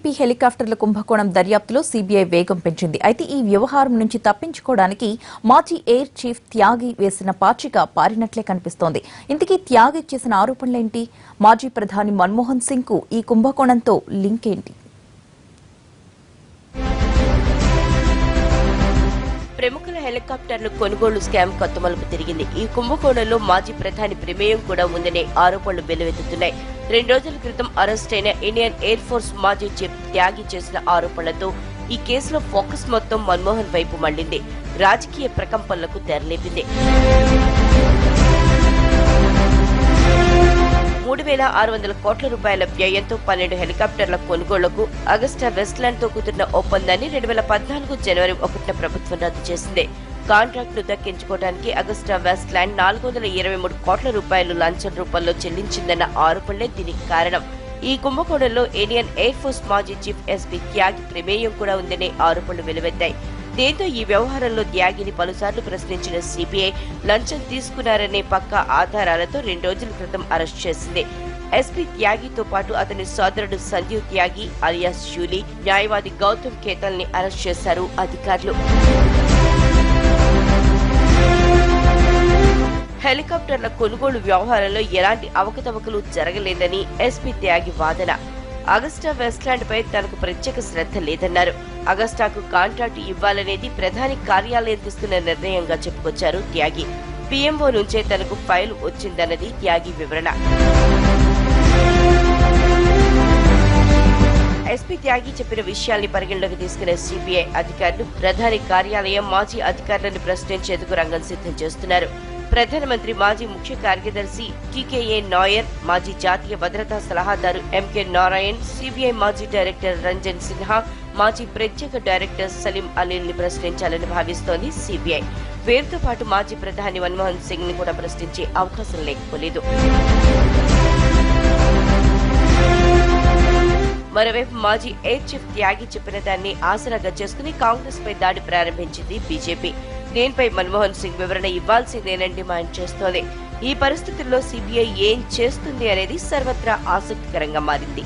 AP హెలికాప్టర్ల కుంభకోణం దర్యాప్తులో CBI వేగం పెంచింది. అయితే ఈ వ్యవహారం నుంచి తప్పించుకోవడానికి మాజీ ఎయిర్ చీఫ్ త్యాగి వేసిన పాచిక పారినట్లే కనిపిస్తోంది. ఇంతకీ త్యాగి చేసిన ఆరోపణలేంటి? మాజీ ప్రధాని మన్మోహన్ సింగ్ కు ఈ కుంభకోణంతో లింక్ ఏంటి? ప్రముఖుల హెలికాప్టర్లు కొనుగోలు స్కామ్ కొత్త మలుపు తిరిగింది. ఈ కుంభకోణంలో మాజీ ప్రధాని ప్రమేయం కూడా ఉందనే ఆరోపణలు వెల్లువెత్తుతున్నాయి. 2 రోజుల క్రితం అరెస్ట్ అయిన ఇండియన్ ఎయిర్ ఫోర్స్ మాజీ చీఫ్ త్యాగి చేసిన ఆరోపణలతో ఈ కేసులో ఫోకస్ మొత్తం మన్మోహన్ వైపు మళ్లింది. రాజకీయ ప్రకంపనలకు తెరలేపింది. 3,600 కోట్ల రూపాయల వ్యయంతో 12 హెలికాప్టర్ల కొనుగోళ్లకు అగస్టా వెస్ట్లాండ్ తో కుదిరిన ఒప్పందాన్ని 2014 జనవరి 1న ప్రభుత్వం రద్దు చేసింది. కాంట్రాక్టును దక్కించుకోవడానికి అగస్టా వెస్ట్లాండ్ 423 కోట్ల రూపాయలు లంచం రూపంలో చెల్లించిందన్న ఆరోపణలే దీనికి కారణం. ఈ కుంభకోణంలో ఇండియన్ ఎయిర్ ఫోర్స్ మాజీ చీఫ్ ఎస్పీ త్యాగి ప్రమేయం కూడా ఉందనే ఆరోపణలు వెలువెత్తాయి. దీంతో ఈ వ్యవహారంలో త్యాగిని పలుసార్లు ప్రశ్నించిన సీబీఐ లంచం తీసుకున్నారనే పక్కా ఆధారాలతో 2 రోజుల క్రితం అరెస్ట్ చేసింది. ఎస్పీ త్యాగితో పాటు అతని సోదరుడు సంజీవ్ త్యాగి అలియాస్ షూలీ, న్యాయవాది గౌతమ్ ఖేతల్ ని అరెస్ట్ చేశారు అధికారులు. హెలికాప్టర్ల కొనుగోలు వ్యవహారంలో ఎలాంటి అవకతవకలు జరగలేదని ఎస్పీ త్యాగి వాదన. అగస్టా వెస్ట్లాండ్ పై తనకు ప్రత్యేక శ్రద్ధ లేదన్నారు. అగస్టాకు కాంట్రాక్టు ఇవ్వాలనేది ప్రధాని కార్యాలయం తీసుకున్న నిర్ణయంగా చెప్పుకొచ్చారు త్యాగి. పీఎంఓ నుంచే తనకు ఫైల్ వచ్చిందన్నది త్యాగి వివరణ. ఎస్పీ త్యాగి చెప్పిన విషయాల్ని పరిగణలోకి తీసుకున్న సీబీఐ అధికారులు ప్రధాని కార్యాలయం మాజీ అధికారులను ప్రశ్నించేందుకు రంగం సిద్ధం చేస్తున్నారు. ప్రధానమంత్రి మాజీ ముఖ్య కార్యదర్శి టీకేఏ నాయర్, మాజీ జాతీయ భద్రతా సలహాదారు ఎంకే నారాయణ్, సీబీఐ మాజీ డైరెక్టర్ రంజన్ సిన్హా, మాజీ ప్రత్యేక డైరెక్టర్ సలీం అనిల్ ని ప్రశ్నించాలని భావిస్తోంది సీబీఐ. వీరితో పాటు మాజీ ప్రధాని మన్మోహన్ సింగ్ ని కూడా ప్రశ్నించే అవకాశం లేకపోలేదు. మరోవైపు మాజీ ఎయిర్ చీఫ్ త్యాగి చెప్పిన దాన్ని ఆసరాగా చేసుకుని కాంగ్రెస్ పై దాడి ప్రారంభించింది బీజేపీ. దీనిపై మన్మోహన్ సింగ్ వివరణ ఇవ్వాల్సిందేనని డిమాండ్ చేస్తోంది. ఈ పరిస్థితుల్లో సీబీఐ ఏం చేస్తుంది అనేది సర్వత్రా ఆసక్తికరంగా మారింది.